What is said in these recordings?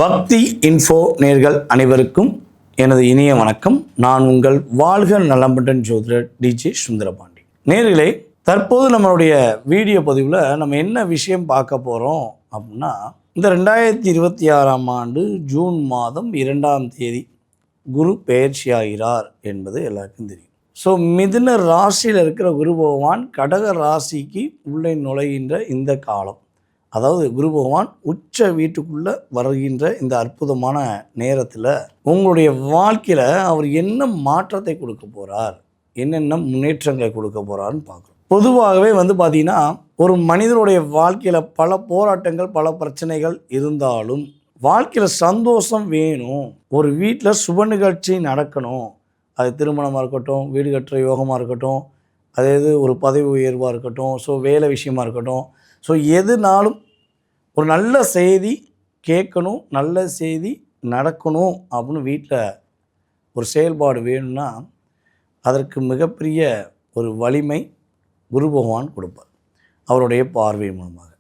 பக்தி இன்ஃபோ நேர்கள் அனைவருக்கும் எனது இனிய வணக்கம். நான் உங்கள் வாழ்க நலம்பட்டன் ஜோதிடர் டிஜே சுந்தரபாண்டி. நேர்களே, தற்போது நம்மளுடைய வீடியோ பதிவில் நம்ம என்ன விஷயம் பார்க்க போகிறோம் அப்படின்னா, இந்த 2026ஆம் ஆண்டு ஜூன் மாதம் 2ஆம் தேதி குரு பெயர்ச்சியாகிறார் என்பது எல்லாருக்கும் தெரியும். ஸோ மிதுன ராசியில் இருக்கிற குரு பகவான் கடக ராசிக்கு உள்ளே நுழைகின்ற இந்த காலம், அதாவது குரு பகவான் உச்ச வீட்டுக்குள்ளே வருகின்ற இந்த அற்புதமான நேரத்தில் உங்களுடைய வாழ்க்கையில் அவர் என்ன மாற்றத்தை கொடுக்க போகிறார், என்னென்ன முன்னேற்றங்களை கொடுக்க போகிறாருன்னு பார்க்குறோம். பொதுவாகவே பார்த்திங்கன்னா, ஒரு மனிதனுடைய வாழ்க்கையில் பல போராட்டங்கள் பல பிரச்சனைகள் இருந்தாலும் வாழ்க்கையில் சந்தோஷம் வேணும், ஒரு வீட்டில் சுப நிகழ்ச்சி நடக்கணும், அது திருமணமாக இருக்கட்டும், வீடு கட்டுற யோகமாக இருக்கட்டும், அதாவது ஒரு பதவி உயர்வாக இருக்கட்டும், ஸோ வேலை விஷயமாக இருக்கட்டும், ஸோ எதுனாலும் ஒரு நல்ல செய்தி கேட்கணும், நல்ல செய்தி நடக்கணும் அப்படின்னு வீட்டில் ஒரு செயல்பாடு வேணும்னா அதற்கு மிகப்பெரிய ஒரு வலிமை குரு பகவான் கொடுப்பார் அவருடைய பார்வை மூலமாக.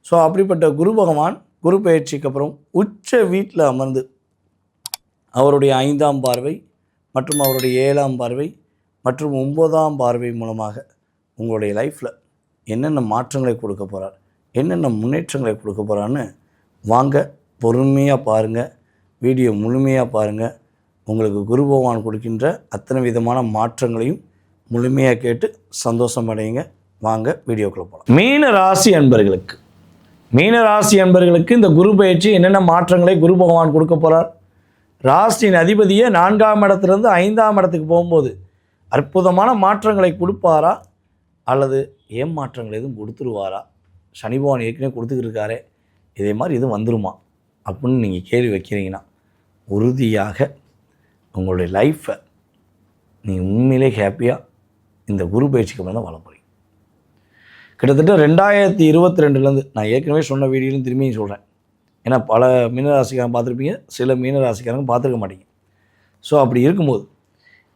ஸோ அப்படிப்பட்ட குரு பகவான் குரு பயிற்சிக்கு அப்புறம் உச்ச வீட்டில் அமர்ந்து அவருடைய 5ஆம் பார்வை மற்றும் அவருடைய 7ஆம் பார்வை மற்றும் 9ஆம் பார்வை மூலமாக உங்களுடைய லைஃப்பில் என்னென்ன மாற்றங்களை கொடுக்க போகிறார், என்னென்ன முன்னேற்றங்களை கொடுக்க போகிறான்னு வாங்க பொறுமையாக பாருங்கள், வீடியோ முழுமையாக பாருங்கள். உங்களுக்கு குரு பகவான் கொடுக்கின்ற அத்தனை விதமான மாற்றங்களையும் முழுமையாக கேட்டு சந்தோஷம் அடையுங்க. வாங்க வீடியோக்குள்ளே போகலாம். மீன ராசி அன்பர்களுக்கு இந்த குரு பயிற்சி என்னென்ன மாற்றங்களை குரு பகவான் கொடுக்க போகிறார், ராசியின் அதிபதியை 4ஆம் இடத்துலேருந்து 5ஆம் இடத்துக்கு போகும்போது அற்புதமான மாற்றங்களை கொடுப்பாரா அல்லது ஏமாற்றங்கள் எதுவும் கொடுத்துருவாரா, சனி பகவான் ஏற்கனவே கொடுத்துக்கிருக்காரே இதே மாதிரி இது வந்துருமா அப்படின்னு நீங்கள் கேள்வி வைக்கிறீங்கன்னா உறுதியாக உங்களுடைய லைஃப்பை நீங்கள் உண்மையிலே ஹாப்பியாக இந்த குரு பயிற்சிக்கு அப்புறம் தான் வாழ போகிறீங்க. கிட்டத்தட்ட 2022லேருந்து நான் ஏற்கனவே சொன்ன வீடியோலையும் திரும்பியும் சொல்கிறேன், ஏன்னா பல மீனராசிக்காரங்க பார்த்துருப்பீங்க, சில மீனராசிக்காரங்க பார்த்துருக்க மாட்டீங்க. ஸோ அப்படி இருக்கும்போது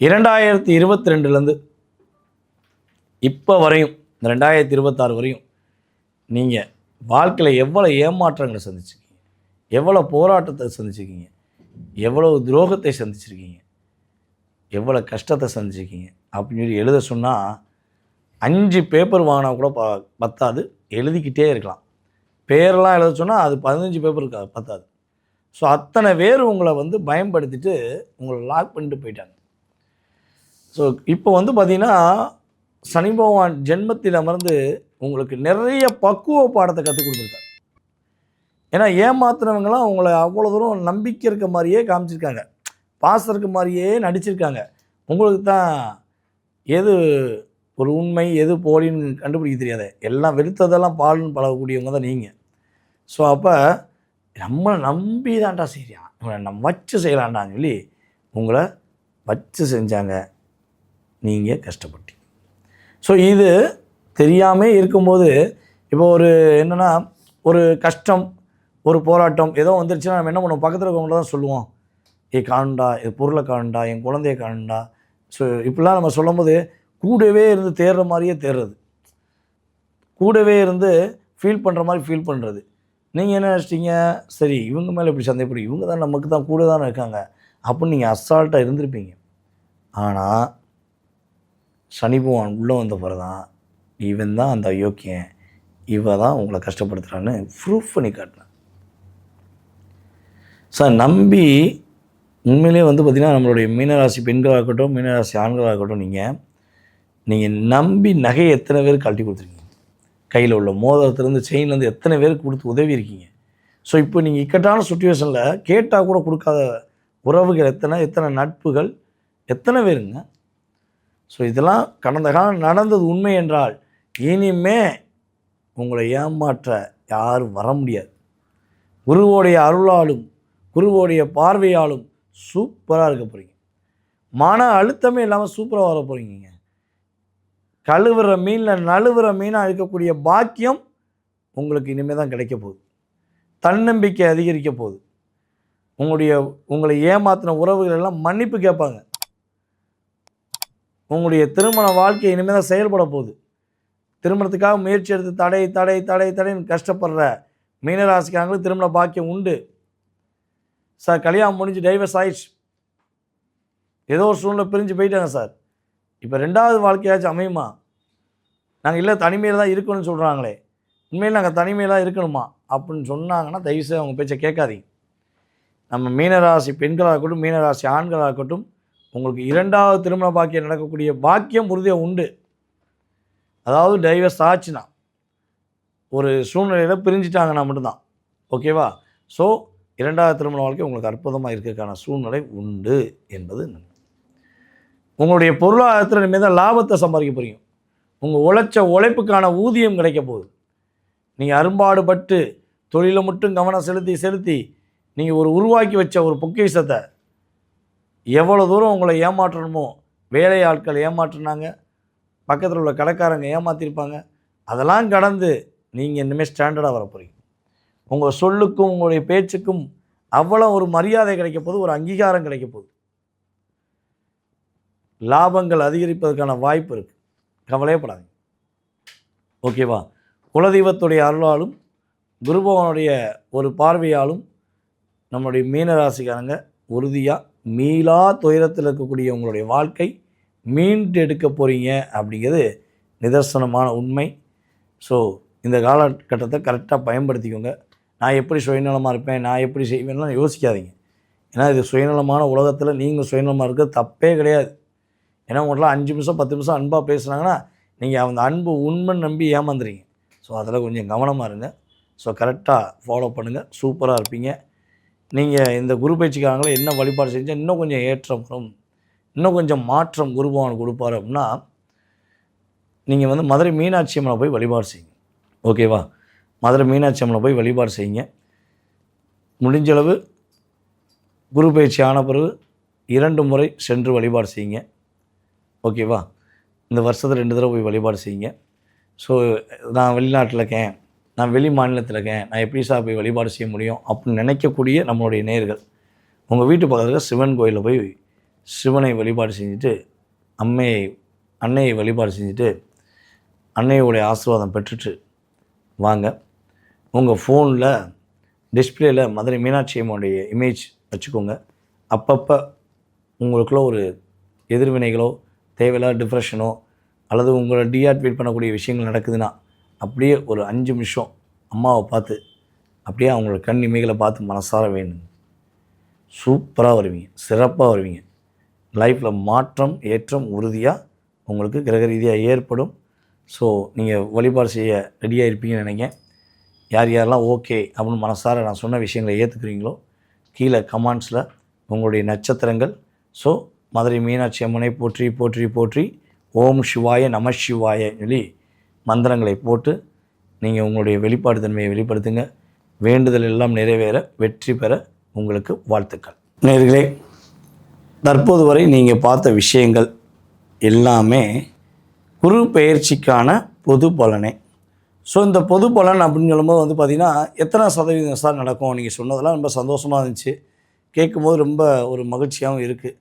2022லேருந்து இப்போ வரையும் இந்த 2026 வரையும் நீங்கள் வாழ்க்கையில் எவ்வளோ ஏமாற்றங்களை சந்திச்சிருக்கீங்க, எவ்வளோ போராட்டத்தை சந்திச்சிருக்கீங்க, எவ்வளோ துரோகத்தை சந்திச்சிருக்கீங்க, எவ்வளோ கஷ்டத்தை சந்திச்சிருக்கீங்க அப்படின்னு சொல்லி எழுத சொன்னால் 5 பேப்பர் வாங்கினா கூட பத்தாது, எழுதிக்கிட்டே இருக்கலாம். பேரெல்லாம் எழுத சொன்னால் அது 15 பேப்பர் பத்தாது. ஸோ அத்தனை பேர் உங்களை பயன்படுத்திட்டு உங்களை லாக் பண்ணிட்டு போயிட்டாங்க. ஸோ இப்போ பார்த்திங்கன்னா சனி பகவான் ஜென்மத்தில் அமர்ந்து உங்களுக்கு நிறைய பக்குவ பாடத்தை கற்றுக் கொடுத்துருக்காங்க. ஏன்னா ஏமாத்துனவங்களாம் உங்களை அவ்வளோ தூரம் நம்பிக்கை இருக்க மாதிரியே காமிச்சிருக்காங்க, பாசம் இருக்க மாதிரியே நடிச்சிருக்காங்க. உங்களுக்கு தான் எது ஒரு உண்மை எது போலின்னு கண்டுபிடிக்க தெரியாத, எல்லாம் வெறுத்ததெல்லாம் பால்னு பழகக்கூடியவங்க தான் நீங்கள். ஸோ அப்போ நம்மளை நம்பி தான்டா செய்கிறான், இவனை நம்ம வச்சு செய்யலான்டான்னு சொல்லி உங்களை வச்சு செஞ்சாங்க, நீங்கள் கஷ்டப்பட்டீங்க. ஸோ இது தெரியாமல் இருக்கும்போது இப்போ ஒரு என்னென்னா ஒரு கஷ்டம் ஒரு போராட்டம் ஏதோ வந்துருச்சுன்னா நம்ம என்ன பண்ணுவோம், பக்கத்தில் இருக்கவங்கள தான் சொல்லுவோம், காணுண்டா இது பொருளை காணுண்டா, என் குழந்தைய காணுண்டா. ஸோ இப்படிலாம் நம்ம சொல்லும் போது கூடவே இருந்து தேடுற மாதிரியே தேடுறது, கூடவே இருந்து ஃபீல் பண்ணுற மாதிரி ஃபீல் பண்ணுறது. நீங்கள் என்ன நினச்சிட்டிங்க, சரி இவங்க மேலே இப்படி சந்தேகப்படும், இவங்க தான் நமக்கு தான் கூட தானே இருக்காங்க அப்படின்னு நீங்கள் அசால்ட்டாக இருந்திருப்பீங்க. ஆனால் சனி பகவான் உள்ளே வந்த பிறகு தான் இவன் தான் அந்த அயோக்கியன், இவன் தான் உங்களை கஷ்டப்படுத்துகிறான்னு ப்ரூஃப் பண்ணி காட்டினேன். சார் நம்பி உண்மையிலே பார்த்திங்கன்னா நம்மளுடைய மீனராசி பெண்களாக இருக்கட்டும், மீனராசி ஆண்களாக இருக்கட்டும், நீங்கள் நம்பி நகையை எத்தனை பேர் கழட்டி கொடுத்துருக்கீங்க, கையில் உள்ள மோதிரத்துலேருந்து செயின்லேருந்து எத்தனை பேருக்கு கொடுத்து உதவி இருக்கீங்க. ஸோ இப்போ நீங்கள் இக்கட்டான சுச்சுவேஷனில் கேட்டால் கூட கொடுக்காத உறவுகள் எத்தனை நட்புகள் எத்தனை பேருங்க. ஸோ இதெல்லாம் கடந்த காலம் நடந்தது உண்மை என்றால் இனிமே உங்களை ஏமாற்ற யாரும் வர முடியாது. குருவோடைய அருளாலும் குருவோடைய பார்வையாலும் சூப்பராக இருக்க போகிறீங்க. மன அழுத்தமே இல்லாமல் சூப்பராக வர போகிறீங்க. கழுவுற மீனில் நழுவுற மீனாக இருக்கக்கூடிய பாக்கியம் உங்களுக்கு இனிமேல் தான் கிடைக்க போகுது. தன்னம்பிக்கை அதிகரிக்க போகுது. உங்களை ஏமாத்தின உறவுகள் எல்லாம் மன்னிப்பு கேட்பாங்க. உங்களுடைய திருமண வாழ்க்கை இனிமேல் தான் செயல்பட போகுது. திருமணத்துக்காக முயற்சி எடுத்து தடைன்னு கஷ்டப்படுற மீனராசிக்காரங்களுக்கு திருமண பாக்கியம் உண்டு. சார் கல்யாணம் முடிஞ்சு டைவர்ஸ் ஆயிடுச்சு, ஏதோ ஒரு சூழ்நிலை பிரிஞ்சு போயிட்டாங்க சார், இப்போ 2வது வாழ்க்கையாச்சும் அமையுமா? நாங்கள் இல்லை தனிமையில் தான் இருக்கணும்னு சொல்கிறாங்களே, உண்மையில் நாங்கள் தனிமையில் தான் இருக்கணுமா அப்படின்னு சொன்னாங்கன்னா தயவுசெய்து அவங்க பேச்சை கேட்காதீங்க. நம்ம மீனராசி பெண்களாக இருக்கட்டும், மீனராசி ஆண்களாக இருக்கட்டும், உங்களுக்கு 2வது திருமண பாக்கியம் நடக்கக்கூடிய பாக்கியம் உறுதியாக உண்டு. அதாவது டைவர்ஸ் ஆச்சுன்னா, ஒரு சூழ்நிலையில் பிரிஞ்சிட்டாங்கன்னா மட்டும்தான், ஓகேவா? ஸோ 2வது திருமண வாழ்க்கை உங்களுக்கு அற்புதமாக இருக்கிறதுக்கான சூழ்நிலை உண்டு என்பது நன்மை. உங்களுடைய பொருளாதாரத்தில் இனிமேல் தான் லாபத்தை சம்பாதிக்க போகிறீங்க. உங்கள் உழைப்புக்கான ஊதியம் கிடைக்க போகுது. நீங்கள் அரும்பாடுபட்டு தொழிலை மட்டும் கவனம் செலுத்தி நீங்கள் ஒரு உருவாக்கி வச்ச ஒரு பொக்கிஷத்தை எவ்வளோ தூரம் உங்களை ஏமாற்றணுமோ, வேலை ஆட்கள் ஏமாற்றினாங்க, பக்கத்தில் உள்ள கடைக்காரங்க ஏமாற்றிருப்பாங்க, அதெல்லாம் கடந்து நீங்கள் இனிமேல் ஸ்டாண்டர்டாக வர போகிறீங்க. உங்கள் சொல்லுக்கும் உங்களுடைய பேச்சுக்கும் அவ்வளோ ஒரு மரியாதை கிடைக்க போகுது, ஒரு அங்கீகாரம் கிடைக்க போகுது. லாபங்கள் அதிகரிப்பதற்கான வாய்ப்பு இருக்குது, கவலையப்படாதீங்க, ஓகேவா? குலதெய்வத்துடைய அருளாலும் குருபவனுடைய ஒரு பார்வையாலும் நம்முடைய மீனராசிக்காரங்க உறுதியாக மீளா துயரத்தில் இருக்கக்கூடிய உங்களுடைய வாழ்க்கை மீண்டு எடுக்க போகிறீங்க அப்படிங்கிறது நிதர்சனமான உண்மை. ஸோ இந்த காலகட்டத்தை கரெக்டாக பயன்படுத்திக்கோங்க. நான் எப்படி சுயநலமாக இருப்பேன், நான் எப்படி செய்வேன்லாம் யோசிக்காதீங்க. ஏன்னா இது சுயநலமான உலகத்தில் நீங்கள் சுயநலமாக இருக்கிறது தப்பே கிடையாது. ஏன்னா உங்கள்கிட்ட 5 நிமிஷம் 10 நிமிஷம் அன்பாக பேசுனாங்கன்னா நீங்கள் அந்த அன்பு உண்மைன்னு நம்பி ஏமாந்துறீங்க. ஸோ அதில் கொஞ்சம் கவனமாக இருங்க. ஸோ கரெக்டாக ஃபாலோ பண்ணுங்கள், சூப்பராக இருப்பீங்க. நீங்கள் இந்த குரு பயிற்சிக்காரங்கள என்ன வழிபாடு செஞ்சால் இன்னும் கொஞ்சம் ஏற்றம் வரும், இன்னும் கொஞ்சம் மாற்றம் குரு பகவான் கொடுப்பார் அப்படின்னா, நீங்கள் மதுரை மீனாட்சி அம்மனை போய் வழிபாடு செய்யுங்க, ஓகேவா? மதுரை மீனாட்சி அம்மனை போய் வழிபாடு செய்யுங்க. முடிஞ்சளவு குரு பயிற்சி ஆன பிறகு 2 முறை சென்று வழிபாடு செய்யுங்க, ஓகேவா? இந்த வருஷத்தில் 2 தடவை போய் வழிபாடு செய்யுங்க. ஸோ நான் வெளிநாட்டில் இருக்கேன், நான் வெளி மாநிலத்தில் இருக்கேன், நான் எப்படி சார் போய் வழிபாடு செய்ய முடியும் அப்படின்னு நினைக்கக்கூடிய நம்மளுடைய நேயர்கள், உங்கள் வீட்டு பக்கத்தில் சிவன் கோயிலில் போய் சிவனை வழிபாடு செஞ்சுட்டு அன்னையை வழிபாடு செஞ்சுட்டு அன்னையோடைய ஆசீர்வாதம் பெற்றுட்டு வாங்க. உங்கள் ஃபோனில் டிஸ்பிளேயில் மதுரை மீனாட்சி அம்மனுடைய இமேஜ் வச்சுக்கோங்க. அப்பப்போ உங்களுக்குள்ள ஒரு எதிர்வினைகளோ தேவையில்லாத டிப்ரெஷனோ அல்லது உங்களை டீஆக்டிவேட் பண்ணக்கூடிய விஷயங்கள் நடக்குதுன்னா அப்படியே ஒரு 5 நிமிஷம் அம்மாவை பார்த்து அப்படியே அவங்களோட கண் இமைகளை பார்த்து மனசார வேணுங்க. சூப்பராக வருவீங்க, சிறப்பாக வருவீங்க. லைஃப்பில் மாற்றம் ஏற்றம் உறுதியாக உங்களுக்கு கிரக ரீதியாக ஏற்படும். ஸோ நீங்கள் வழிபாடு செய்ய ரெடியாக இருப்பீங்கன்னு நினைக்கிறேன். யார் யாரெல்லாம் ஓகே அப்படின்னு மனசார நான் சொன்ன விஷயங்களை ஏற்றுக்குறீங்களோ கீழே கமெண்ட்ஸில் உங்களுடைய நட்சத்திரங்கள். ஸோ மதுரை மீனாட்சி அம்மனை போற்றி போற்றி போற்றி, ஓம் சிவாய நம சிவாய சொல்லி மந்திரங்களை போட்டு நீங்கள் உங்களுடைய வெளிப்பாடு தன்மையை வெளிப்படுத்துங்க. வேண்டுதல் எல்லாம் நிறைவேற வெற்றி பெற உங்களுக்கு வாழ்த்துக்கள். நேயர்களே, தற்போது வரை நீங்கள் பார்த்த விஷயங்கள் எல்லாமே குரு பெயர்ச்சிக்கான பொது பலனே. ஸோ இந்த பொது பலன் அப்படின்னு சொல்லும்போது பார்த்திங்கன்னா எத்தனை சதவீதம் சார் நடக்கும், நீங்கள் சொன்னதெல்லாம் ரொம்ப சந்தோஷமாக இருந்துச்சு, கேட்கும்போது ரொம்ப ஒரு மகிழ்ச்சியாகவும் இருக்குது.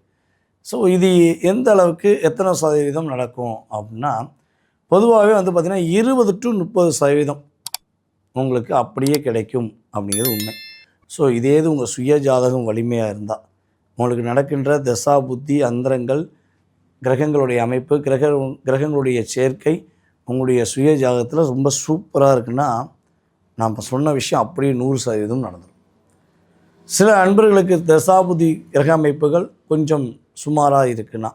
ஸோ இது எந்த அளவுக்கு எத்தனை சதவீதம் நடக்கும் அப்படின்னா, பொதுவாகவே பார்த்திங்கன்னா 20 to 30% உங்களுக்கு அப்படியே கிடைக்கும் அப்படிங்கிறது உண்மை. ஸோ இதே இது உங்கள் சுய ஜாதகம் வலிமையாக இருந்தால் உங்களுக்கு நடக்கின்ற தசா புத்தி அந்தரங்கள், கிரகங்களுடைய அமைப்பு, கிரகங்களுடைய சேர்க்கை உங்களுடைய சுய ஜாதகத்தில் ரொம்ப சூப்பராக இருக்குன்னா, நாம் சொன்ன விஷயம் அப்படியே 100% நடந்துடும். சில அன்பர்களுக்கு தசாபுதி கிரக அமைப்புகள் கொஞ்சம் சுமாராக இருக்குன்னா,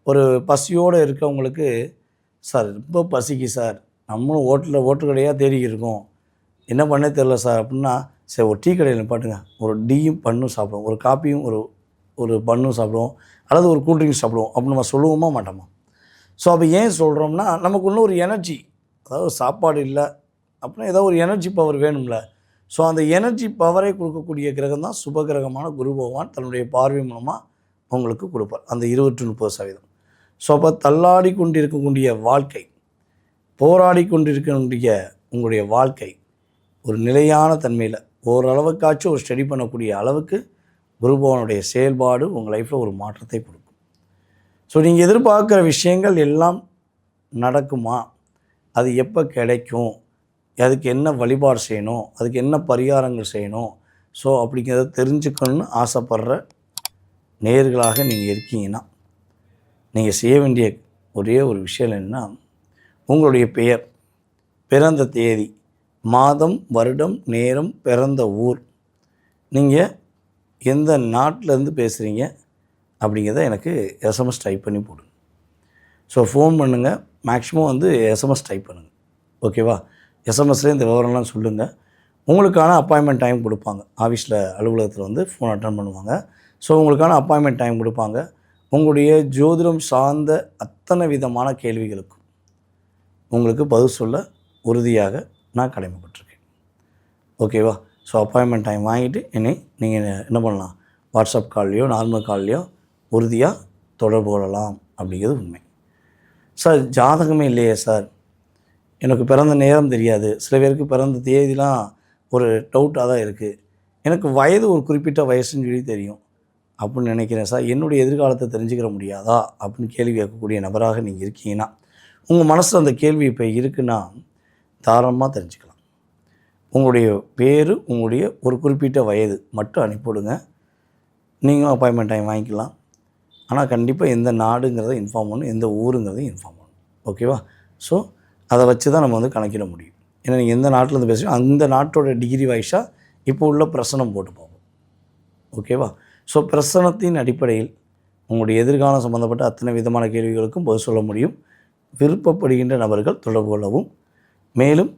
ஒரு பசியோடு இருக்கவங்களுக்கு, சார் ரொம்ப பசிக்கு சார், நம்மளும் ஓட்டு கடையாக தேடிக்கிட்டு இருக்கோம், என்ன பண்ணே தெரில சார் அப்படின்னா, சரி ஒரு டீ கடையில் நிப்பாட்டுங்க, ஒரு டீயும் பண்ணும் சாப்பிடுவோம், ஒரு காப்பியும் ஒரு பண்ணும் சாப்பிடுவோம், அல்லது ஒரு கூல்ட்ரிங்க்ஸ் சாப்பிடுவோம் அப்படின்னு நம்ம சொல்லுவோமா மாட்டோமா? ஸோ அப்போ ஏன் சொல்கிறோம்னா, நமக்கு இன்னும் ஒரு எனர்ஜி, அதாவது சாப்பாடு இல்லை அப்படின்னா ஏதோ ஒரு எனர்ஜி பவர் வேணும்ல. ஸோ அந்த எனர்ஜி பவரை கொடுக்கக்கூடிய கிரகம் தான் சுபகிரகமான குரு பகவான் தன்னுடைய பார்வை மூலமாக உங்களுக்கு கொடுப்பார், அந்த 20 to 30%. ஸோ அப்போ தள்ளாடி கொண்டிருக்கக்கூடிய வாழ்க்கை, போராடி கொண்டிருக்கக்கூடிய உங்களுடைய வாழ்க்கை ஒரு நிலையான தன்மையில் ஓரளவுக்காச்சும் ஒரு ஸ்டடி பண்ணக்கூடிய அளவுக்கு குரு பகவானுடைய செயல்பாடு உங்கள் லைஃப்பில் ஒரு மாற்றத்தை கொடுக்கும். ஸோ நீங்கள் எதிர்பார்க்குற விஷயங்கள் எல்லாம் நடக்குமா, அது எப்போ கிடைக்கும், அதுக்கு என்ன வழிபாடு செய்யணும், அதுக்கு என்ன பரிகாரங்கள் செய்யணும், ஸோ அப்படிங்கிறத தெரிஞ்சுக்கணுன்னு ஆசைப்படுற நேயர்களாக நீங்கள் இருக்கீங்கன்னா நீங்கள் செய்ய வேண்டிய ஒரே ஒரு விஷயம் என்னன்னா, உங்களுடைய பெயர், பிறந்த தேதி, மாதம், வருடம், நேரம், பிறந்த ஊர், நீங்கள் எந்த நாட்டிலேருந்து பேசுகிறீங்க அப்படிங்கிறத எனக்கு எஸ்எம்எஸ் டைப் பண்ணி போடுங்க. ஸோ ஃபோன் பண்ணுங்கள், மேக்ஸிமம் எஸ்எம்எஸ் டைப் பண்ணுங்கள். ஓகேவா? எஸ்எம்எஸ்லேயே இந்த விவரம்லாம் சொல்லுங்கள். உங்களுக்கான அப்பாயின்மெண்ட் டைம் கொடுப்பாங்க. ஆஃபீஸில் அலுவலகத்தில் ஃபோன் அட்டன் பண்ணுவாங்க. ஸோ உங்களுக்கான அப்பாயின்மெண்ட் டைம் கொடுப்பாங்க. உங்களுடைய ஜோதிடம் சார்ந்த அத்தனை விதமான கேள்விகளுக்கும் உங்களுக்கு பதில் சொல்ல உறுதியாக நான் கடமைப்பட்டிருக்கேன். ஓகேவா? ஸோ அப்பாயின்மெண்ட் டைம் வாங்கிட்டு நீங்கள் என்ன பண்ணலாம், வாட்ஸ்அப் கால்லையோ நார்மல் கால்லையோ உறுதியாக தொடர்பு கொள்ளலாம் அப்படிங்கிறது உண்மை. சார் ஜாதகமே இல்லையே சார், எனக்கு பிறந்த நேரம் தெரியாது, சில பேருக்கு பிறந்த தேதிலாம் ஒரு டவுட்டாக தான் இருக்குது, எனக்கு வயது ஒரு குறிப்பிட்ட வயசுன்னு சொல்லி தெரியும் அப்படின்னு நினைக்கிறேன் சார், என்னுடைய எதிர்காலத்தை தெரிஞ்சுக்கிற முடியாதா அப்படின்னு கேள்வி கேட்கக்கூடிய நபராக நீங்கள் இருக்கீங்கன்னா, உங்கள் மனசில் அந்த கேள்வி இப்போ இருக்குன்னா தாராளமாக தெரிஞ்சுக்கலாம். உங்களுடைய பேர், உங்களுடைய ஒரு குறிப்பிட்ட வயது மட்டும் அனுப்பிவிடுங்க. நீங்களும் அப்பாயின்மெண்ட் டைம் வாங்கிக்கலாம். ஆனால் கண்டிப்பாக எந்த நாடுங்கிறத இன்ஃபார்ம் பண்ணணும், எந்த ஊருங்கிறதையும் இன்ஃபார்ம் பண்ணணும். ஓகேவா? ஸோ அதை வச்சு தான் நம்ம கணக்கிட முடியும். ஏன்னா நீங்கள் எந்த நாட்டிலேருந்து பேசுகிறோம் அந்த நாட்டோட டிகிரி வைஸாக இப்போ உள்ள பிரசனம் போட்டு போகும். ஓகேவா? ஸோ பிரசனத்தின் அடிப்படையில் உங்களுடைய எதிர்காலம் சம்மந்தப்பட்ட அத்தனை விதமான கேள்விகளுக்கும் பதில் சொல்ல முடியும். விருப்பப்படுகின்ற நபர்கள் தொடர்பு கொள்ளவும். மேலும்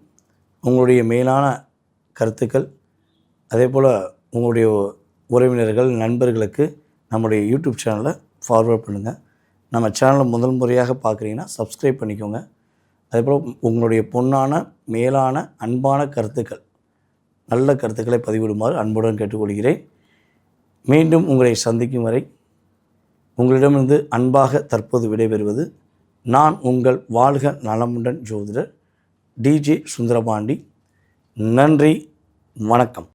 உங்களுடைய மேலான கருத்துக்கள், அதே போல் உங்களுடைய உறவினர்கள், நண்பர்களுக்கு நம்முடைய யூடியூப் சேனலை ஃபார்வர்ட் பண்ணுங்கள். நம்ம சேனலை முதல் முறையாக பார்க்குறீங்கன்னா சப்ஸ்கிரைப் பண்ணிக்கோங்க. அதேபோல் உங்களுடைய பொன்னான, மேலான, அன்பான கருத்துக்கள், நல்ல கருத்துக்களை பதிவிடுமாறு அன்புடன் கேட்டுக்கொள்கிறேன். மீண்டும் உங்களை சந்திக்கும் வரை உங்களிடமிருந்து அன்பாக தற்போது விடைபெறுவது நான் உங்கள் வாழ்க நலமுடன் ஜோதிடர் டிஜே சுந்தரபாண்டி. நன்றி, வணக்கம்.